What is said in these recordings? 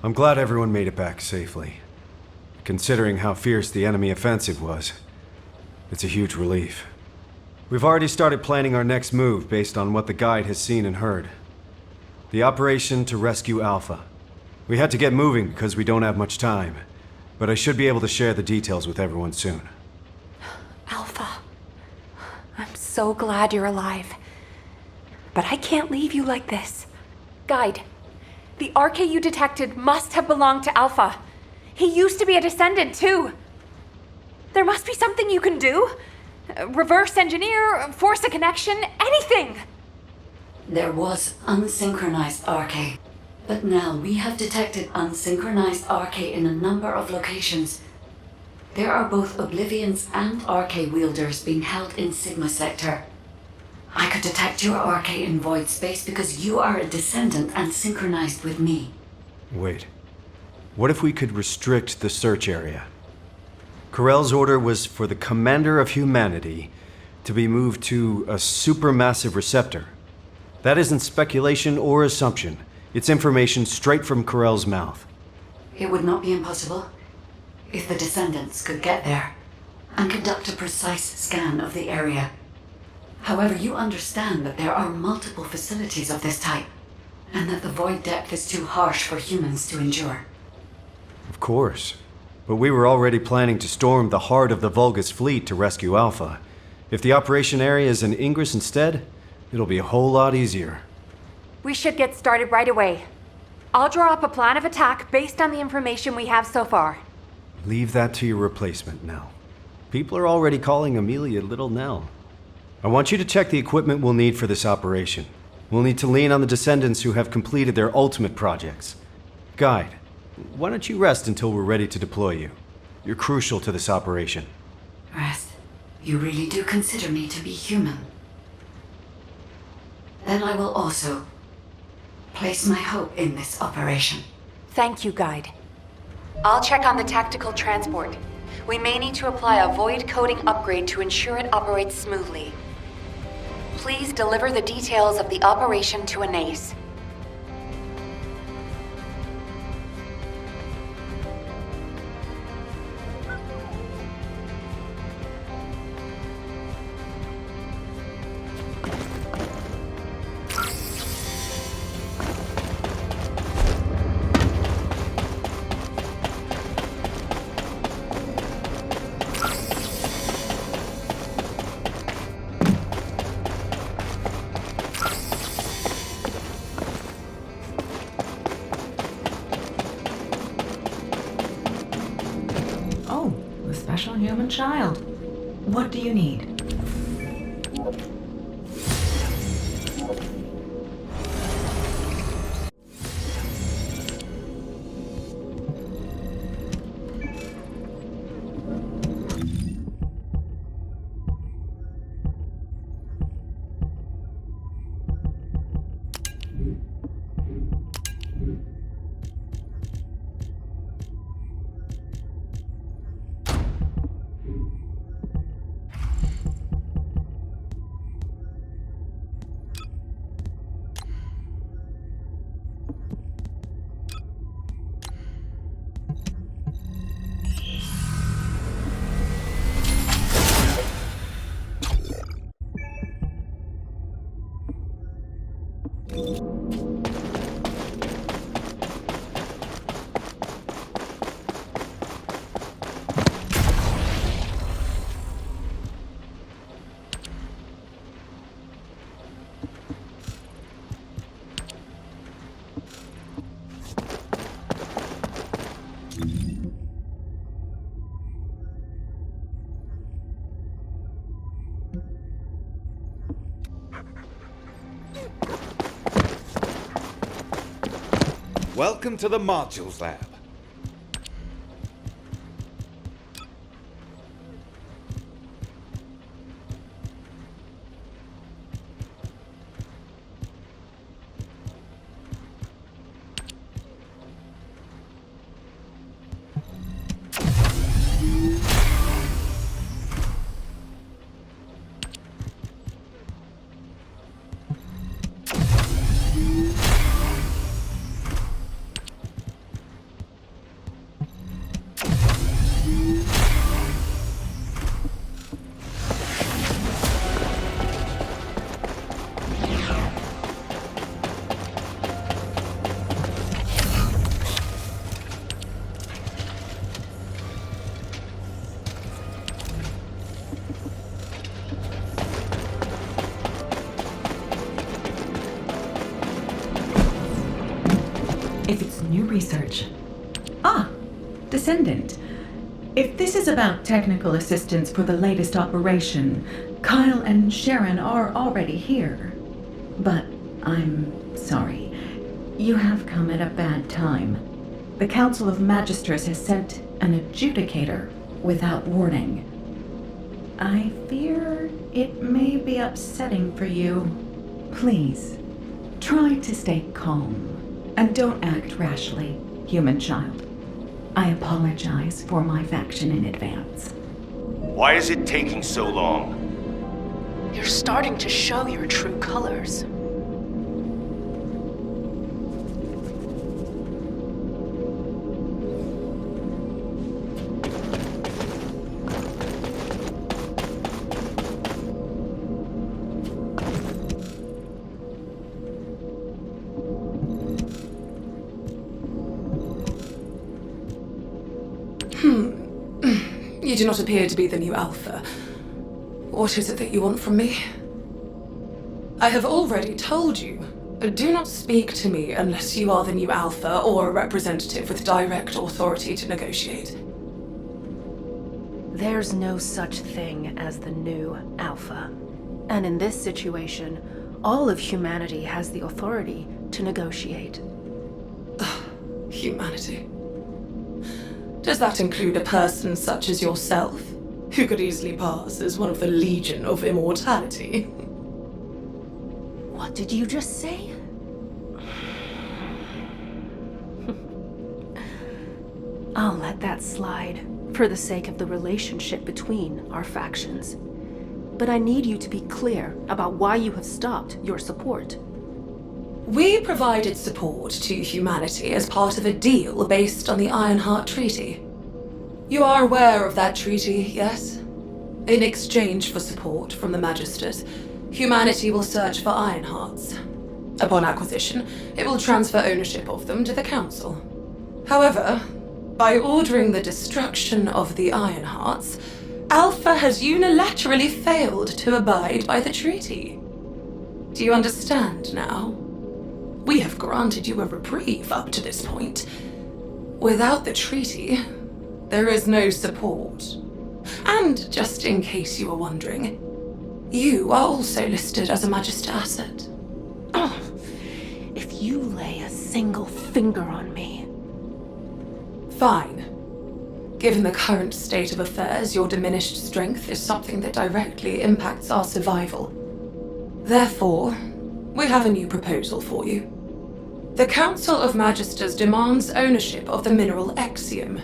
I'm glad everyone made it back safely. Considering how fierce the enemy offensive was, it's a huge relief. We've already started planning our next move based on what the guide has seen and heard. The operation to rescue Alpha. We had to get moving because we don't have much time, but I should be able to share the details with everyone soon. Alpha, I'm so glad you're alive. But I can't leave you like this. Guide, the RK you detected must have belonged to Alpha. He used to be a descendant, too. There must be something you can do. Reverse engineer, force a connection, anything! There was unsynchronized RK, but now we have detected unsynchronized RK in a number of locations. There are both Oblivions and RK wielders being held in Sigma Sector. I could detect your RK in void space because you are a descendant and synchronized with me. Wait. What if we could restrict the search area? Corell's order was for the commander of humanity to be moved to a supermassive receptor. That isn't speculation or assumption. It's information straight from Corell's mouth. It would not be impossible if the descendants could get there and conduct a precise scan of the area. However, you understand that there are multiple facilities of this type, and that the void depth is too harsh for humans to endure. Of course. But we were already planning to storm the heart of the Vulgus fleet to rescue Alpha. If the operation area is in Ingress instead, it'll be a whole lot easier. We should get started right away. I'll draw up a plan of attack based on the information we have so far. Leave that to your replacement now. People are already calling Amelia Little Nell. I want you to check the equipment we'll need for this operation. We'll need to lean on the descendants who have completed their ultimate projects. Guide, why don't you rest until we're ready to deploy you? You're crucial to this operation. Rest? You really do consider me to be human? Then I will also place my hope in this operation. Thank you, Guide. I'll check on the tactical transport. We may need to apply a void coding upgrade to ensure it operates smoothly. Please deliver the details of the operation to Anais. Oh, a special human child. What do you need? Welcome to the Modules Lab. New research. Ah, Descendant. If this is about technical assistance for the latest operation, Kyle and Sharon are already here. But I'm sorry. You have come at a bad time. The Council of Magisters has sent an adjudicator without warning. I fear it may be upsetting for you. Please, try to stay calm and don't act rashly, human child. I apologize for my faction in advance. Why is it taking so long? You're starting to show your true colors. You do not appear to be the new Alpha. What is it that you want from me? I have already told you. Do not speak to me unless you are the new Alpha or a representative with direct authority to negotiate. There's no such thing as the new Alpha. And in this situation, all of humanity has the authority to negotiate. Humanity. Does that include a person such as yourself, who could easily pass as one of the Legion of Immortality? What did you just say? I'll let that slide, for the sake of the relationship between our factions. But I need you to be clear about why you have stopped your support. We provided support to humanity as part of a deal based on the Ironheart Treaty. You are aware of that treaty, yes? In exchange for support from the Magisters, humanity will search for Ironhearts. Upon acquisition, it will transfer ownership of them to the Council. However, by ordering the destruction of the Ironhearts, Alpha has unilaterally failed to abide by the treaty. Do you understand now? We have granted you a reprieve up to this point. Without the treaty, there is no support. And just in case you were wondering, you are also listed as a Magister asset. Oh, if you lay a single finger on me. Fine. Given the current state of affairs, your diminished strength is something that directly impacts our survival. Therefore, we have a new proposal for you. The Council of Magisters demands ownership of the mineral Exium.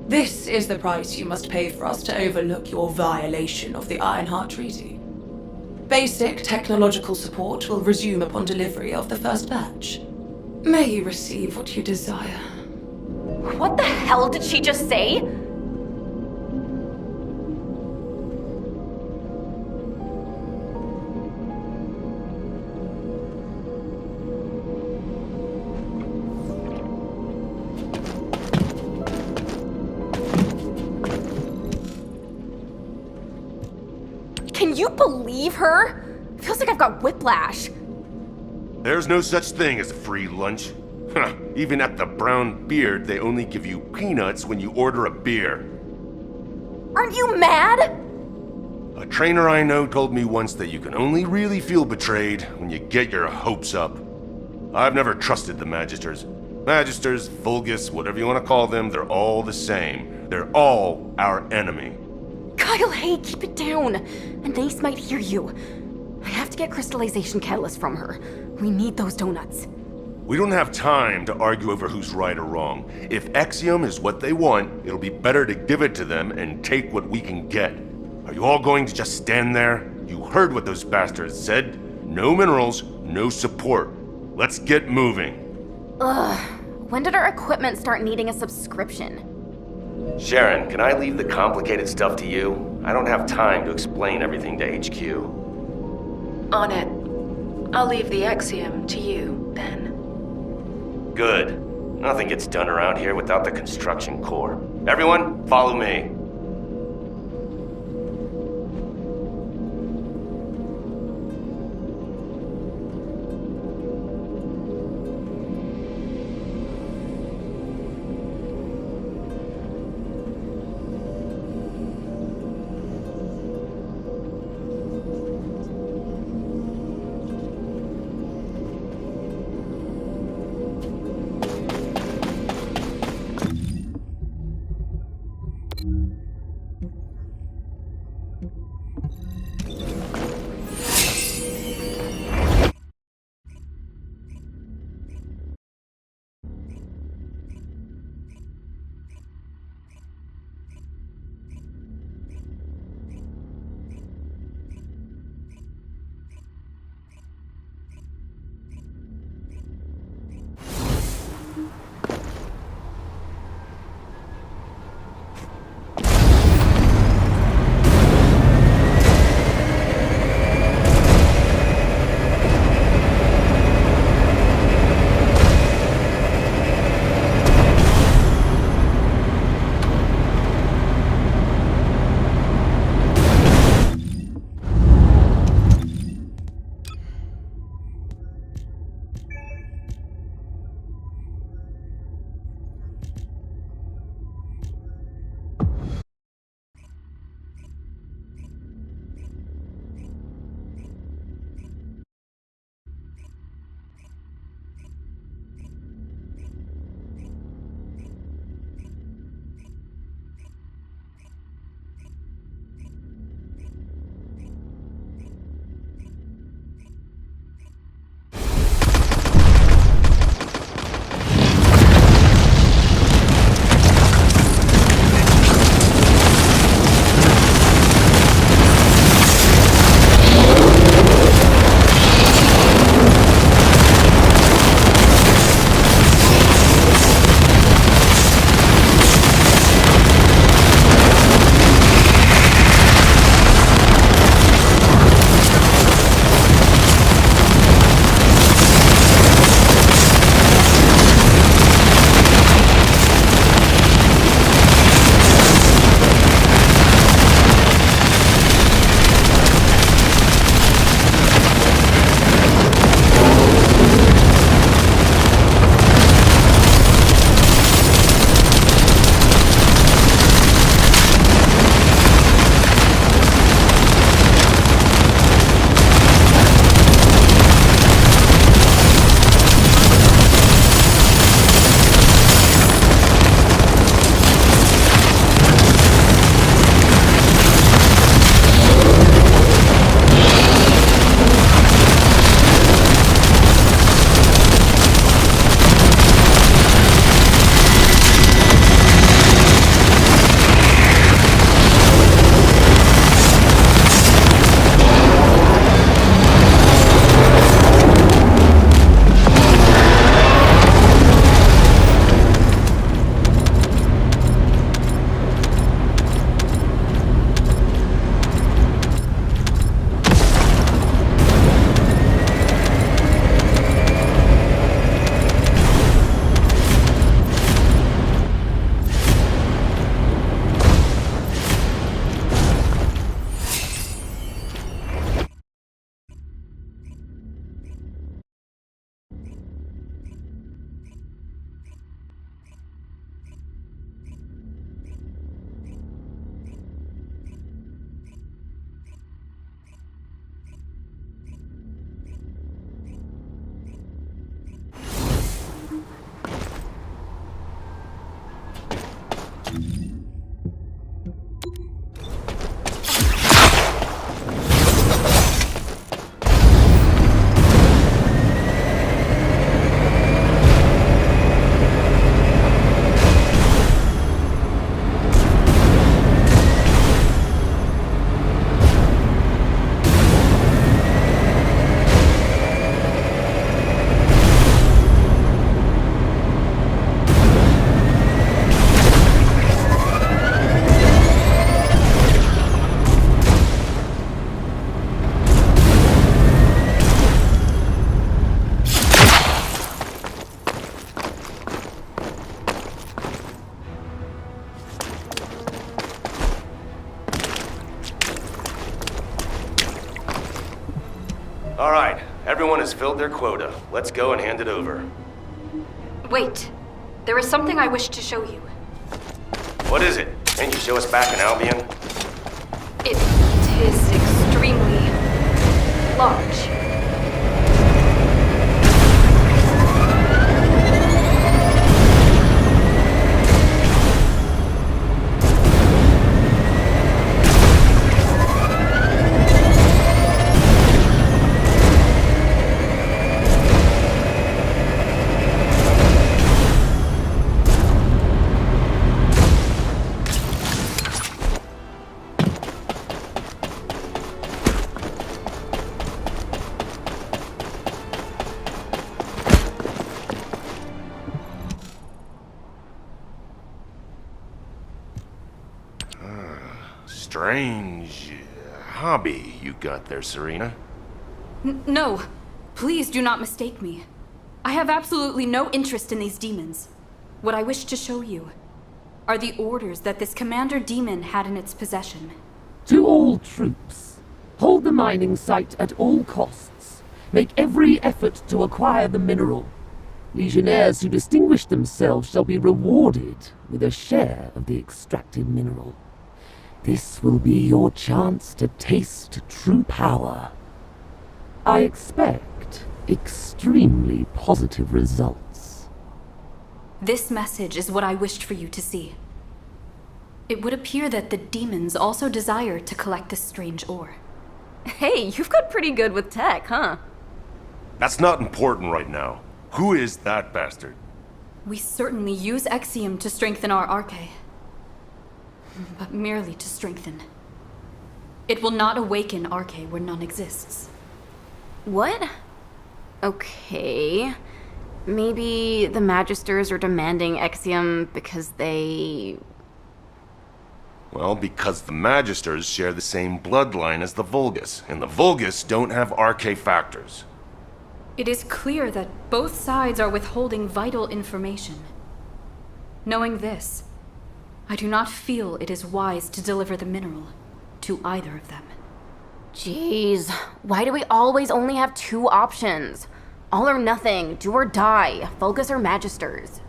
This is the price you must pay for us to overlook your violation of the Ironheart Treaty. Basic technological support will resume upon delivery of the first batch. May you receive what you desire. What the hell did she just say? Can you believe her? Feels like I've got whiplash. There's no such thing as a free lunch. Even at the Brown Beard, they only give you peanuts when you order a beer. Aren't you mad? A trainer I know told me once that you can only really feel betrayed when you get your hopes up. I've never trusted the Magisters. Magisters, Vulgus, whatever you want to call them, they're all the same. They're all our enemy. Kyle, hey, keep it down. Anais might hear you. I have to get crystallization catalyst from her. We need those donuts. We don't have time to argue over who's right or wrong. If Exium is what they want, it'll be better to give it to them and take what we can get. Are you all going to just stand there? You heard what those bastards said. No minerals, no support. Let's get moving. Ugh. When did our equipment start needing a subscription? Sharon, can I leave the complicated stuff to you? I don't have time to explain everything to HQ. On it. I'll leave the Exium to you, then. Good. Nothing gets done around here without the construction corps. Everyone, follow me. All right, everyone has filled their quota. Let's go and hand it over. Wait. There is something I wish to show you. What is it? Can't you show us back in Albion? It is extremely large. strange hobby you got there, Serena. No, please do not mistake me. I have absolutely no interest in these demons. What I wish to show you are the orders that this commander demon had in its possession. To all troops, hold the mining site at all costs. Make every effort to acquire the mineral. Legionnaires who distinguish themselves shall be rewarded with a share of the extracted mineral. This will be your chance to taste true power. I expect extremely positive results. This message is what I wished for you to see. It would appear that the demons also desire to collect this strange ore. Hey, you've got pretty good with tech, huh? That's not important right now. Who is that bastard? We certainly use Exium to strengthen our Arche. But merely to strengthen. It will not awaken Arche where none exists. What? Okay. Maybe the Magisters are demanding Exium because they... Well, because the Magisters share the same bloodline as the Vulgus, and the Vulgus don't have Arche factors. It is clear that both sides are withholding vital information. Knowing this, I do not feel it is wise to deliver the mineral to either of them. Jeez, why do we always only have two options? All or nothing, do or die, Vulgus or Magisters.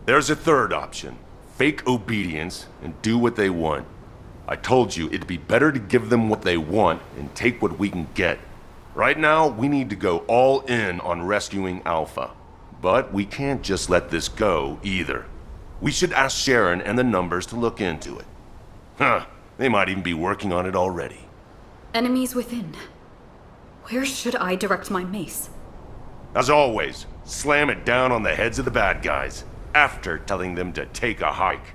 There's a third option. Fake obedience and do what they want. I told you it'd be better to give them what they want and take what we can get. Right now, we need to go all in on rescuing Alpha. But we can't just let this go, either. We should ask Sharon and the numbers to look into it. Huh, they might even be working on it already. Enemies within. Where should I direct my mace? As always, slam it down on the heads of the bad guys, after telling them to take a hike.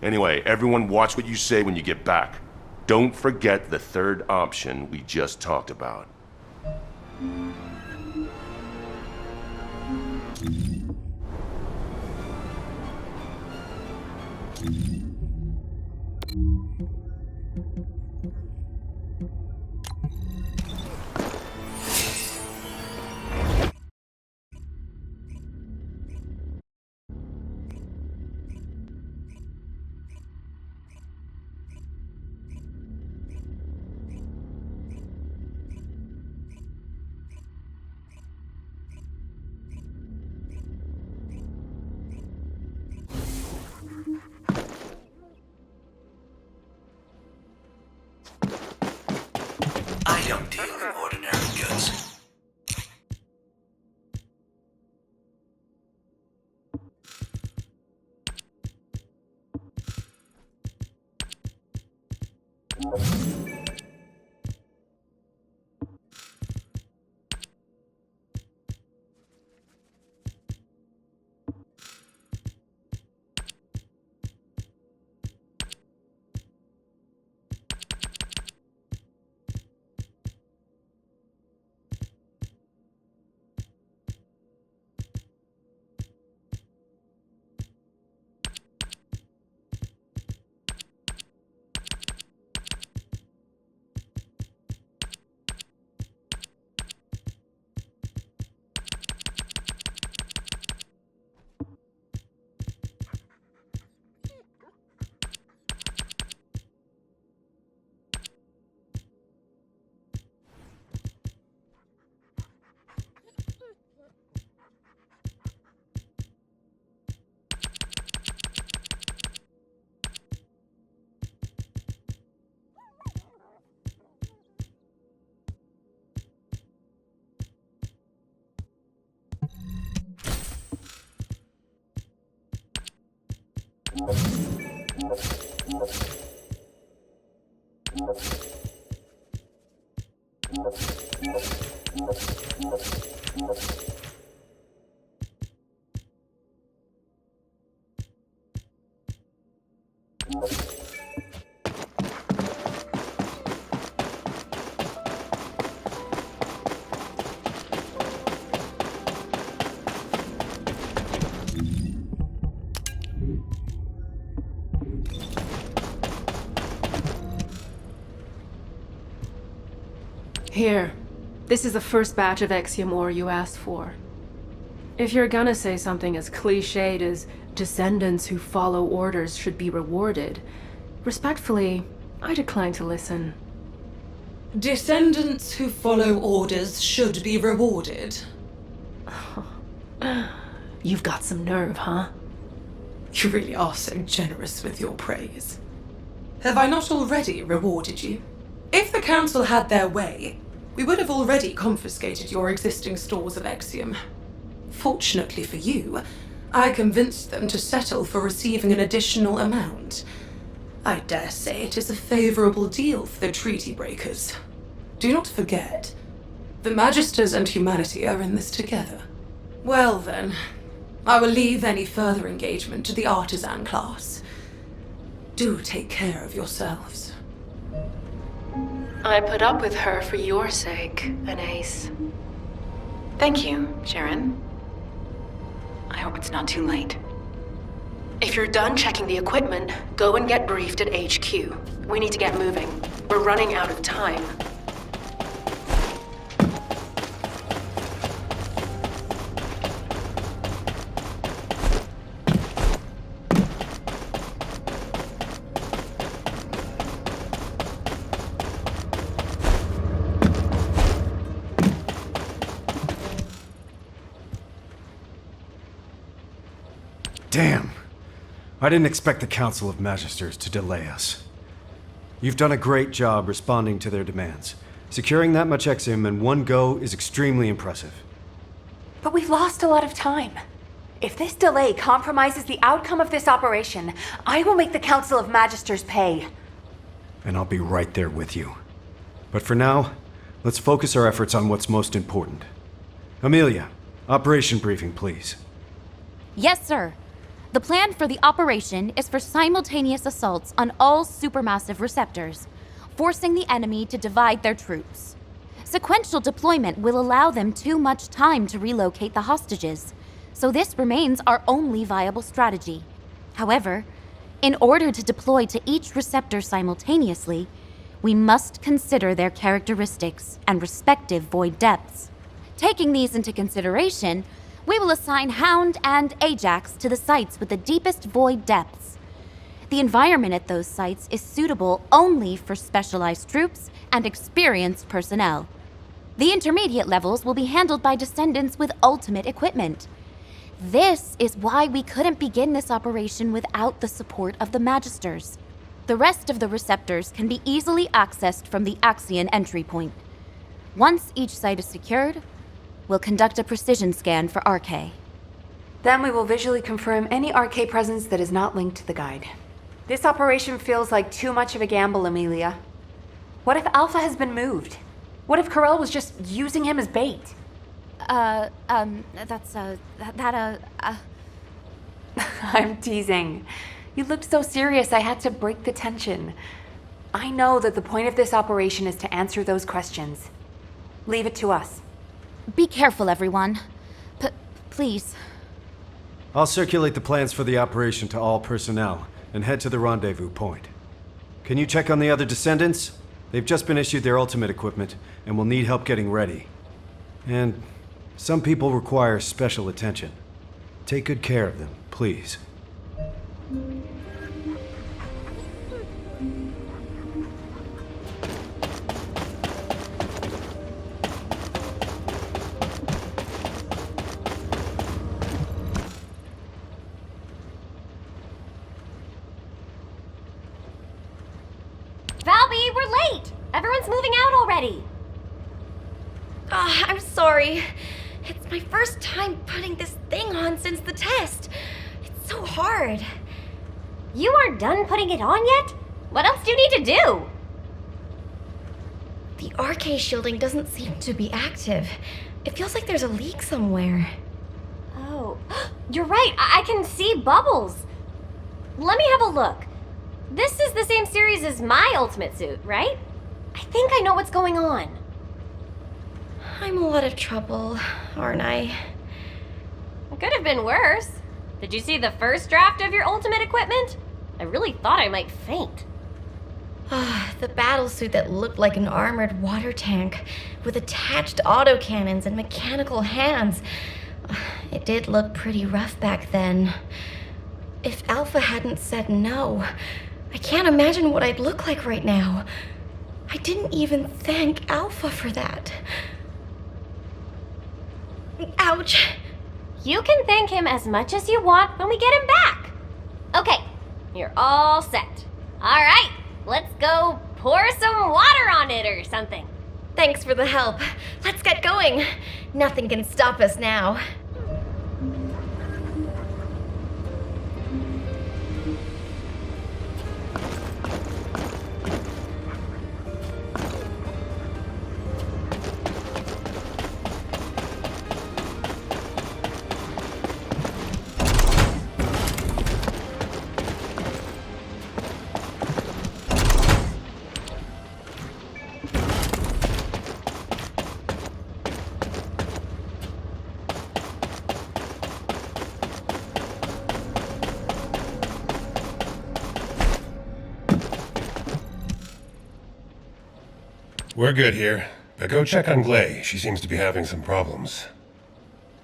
Anyway, everyone watch what you say when you get back. Don't forget the third option we just talked about. I don't deal in ordinary goods. Here. This is the first batch of Exium ore you asked for. If you're gonna say something as cliched as descendants who follow orders should be rewarded, respectfully, I decline to listen. Descendants who follow orders should be rewarded. You've got some nerve, huh? You really are so generous with your praise. Have I not already rewarded you? If the Council had their way, we would have already confiscated your existing stores of Exium. Fortunately for you, I convinced them to settle for receiving an additional amount. I dare say it is a favorable deal for the treaty breakers. Do not forget, the Magisters and humanity are in this together. Well then, I will leave any further engagement to the artisan class. Do take care of yourselves. I put up with her for your sake, Anais. Thank you, Sharon. I hope it's not too late. If you're done checking the equipment, go and get briefed at HQ. We need to get moving. We're running out of time. Damn. I didn't expect the Council of Magisters to delay us. You've done a great job responding to their demands. Securing that much Exium in one go is extremely impressive. But we've lost a lot of time. If this delay compromises the outcome of this operation, I will make the Council of Magisters pay. And I'll be right there with you. But for now, let's focus our efforts on what's most important. Amelia, operation briefing, please. Yes, sir. The plan for the operation is for simultaneous assaults on all supermassive receptors, forcing the enemy to divide their troops. Sequential deployment will allow them too much time to relocate the hostages, so this remains our only viable strategy. However, in order to deploy to each receptor simultaneously, we must consider their characteristics and respective void depths. Taking these into consideration, we will assign Hound and Ajax to the sites with the deepest void depths. The environment at those sites is suitable only for specialized troops and experienced personnel. The intermediate levels will be handled by descendants with ultimate equipment. This is why we couldn't begin this operation without the support of the Magisters. The rest of the receptors can be easily accessed from the Axion entry point. Once each site is secured, we'll conduct a precision scan for RK. Then we will visually confirm any RK presence that is not linked to the guide. This operation feels like too much of a gamble, Amelia. What if Alpha has been moved? What if Corell was just using him as bait? I'm teasing. You looked so serious I had to break the tension. I know that the point of this operation is to answer those questions. Leave it to us. Be careful, everyone. Please. I'll circulate the plans for the operation to all personnel and head to the rendezvous point. Can you check on the other descendants? They've just been issued their ultimate equipment and will need help getting ready. And some people require special attention. Take good care of them, please. Valby, we're late! Everyone's moving out already! I'm sorry. It's my first time putting this thing on since the test. It's so hard. You aren't done putting it on yet? What else do you need to do? The RK shielding doesn't seem to be active. It feels like there's a leak somewhere. Oh, you're right. I can see bubbles. Let me have a look. This is the same series as my ultimate suit, right? I think I know what's going on. I'm a lot of trouble, aren't I? It could have been worse. Did you see the first draft of your ultimate equipment? I really thought I might faint. The battlesuit that looked like an armored water tank with attached autocannons and mechanical hands. It did look pretty rough back then. If Alpha hadn't said no, I can't imagine what I'd look like right now. I didn't even thank Alpha for that. Ouch! You can thank him as much as you want when we get him back. Okay, you're all set. All right, let's go pour some water on it or something. Thanks for the help. Let's get going. Nothing can stop us now. We're good here, but go check on Glay. She seems to be having some problems.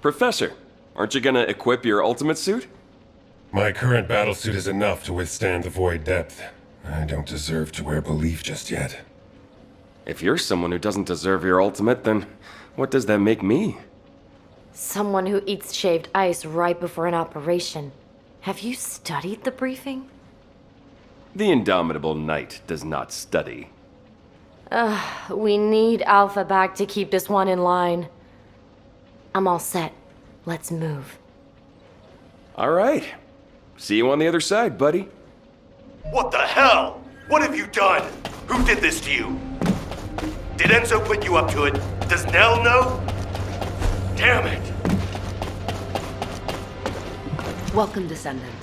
Professor, aren't you gonna equip your ultimate suit? My current battlesuit is enough to withstand the void depth. I don't deserve to wear belief just yet. If you're someone who doesn't deserve your ultimate, then what does that make me? Someone who eats shaved ice right before an operation. Have you studied the briefing? The indomitable knight does not study. We need Alpha back to keep this one in line. I'm all set. Let's move. All right. See you on the other side, buddy. What the hell? What have you done? Who did this to you? Did Enzo put you up to it? Does Nell know? Damn it! Welcome, Descendant.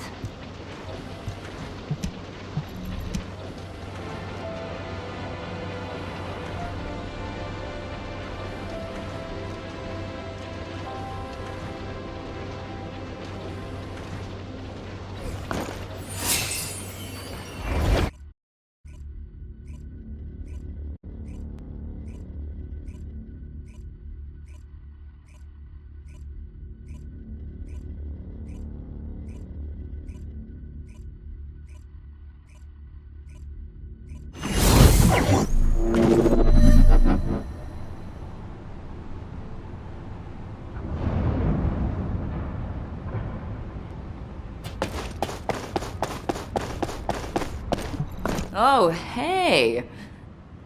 Oh, hey.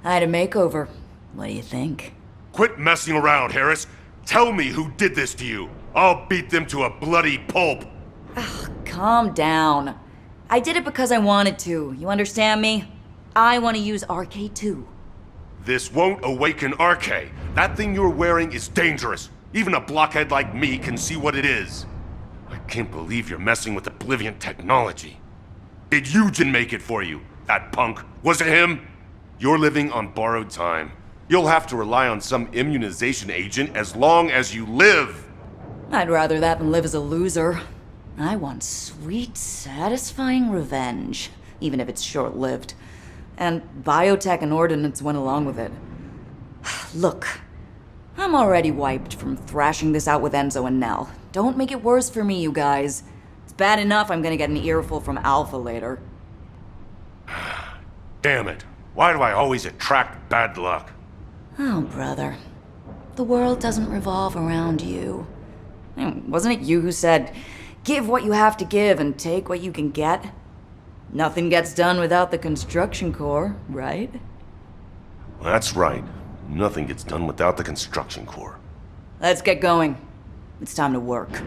I had a makeover. What do you think? Quit messing around, Harris. Tell me who did this to you. I'll beat them to a bloody pulp. Calm down. I did it because I wanted to. You understand me? I want to use RK too. This won't awaken RK. That thing you're wearing is dangerous. Even a blockhead like me can see what it is. I can't believe you're messing with Oblivion technology. Did Eugen make it for you? That punk? Was it him? You're living on borrowed time. You'll have to rely on some immunization agent as long as you live. I'd rather that than live as a loser. I want sweet, satisfying revenge, even if it's short-lived. And biotech and ordnance went along with it. Look, I'm already wiped from thrashing this out with Enzo and Nell. Don't make it worse for me, you guys. It's bad enough I'm gonna get an earful from Alpha later. Damn it. Why do I always attract bad luck? Oh, brother. The world doesn't revolve around you. Wasn't it you who said, give what you have to give and take what you can get? Nothing gets done without the construction corps, right? That's right. Nothing gets done without the construction corps. Let's get going. It's time to work.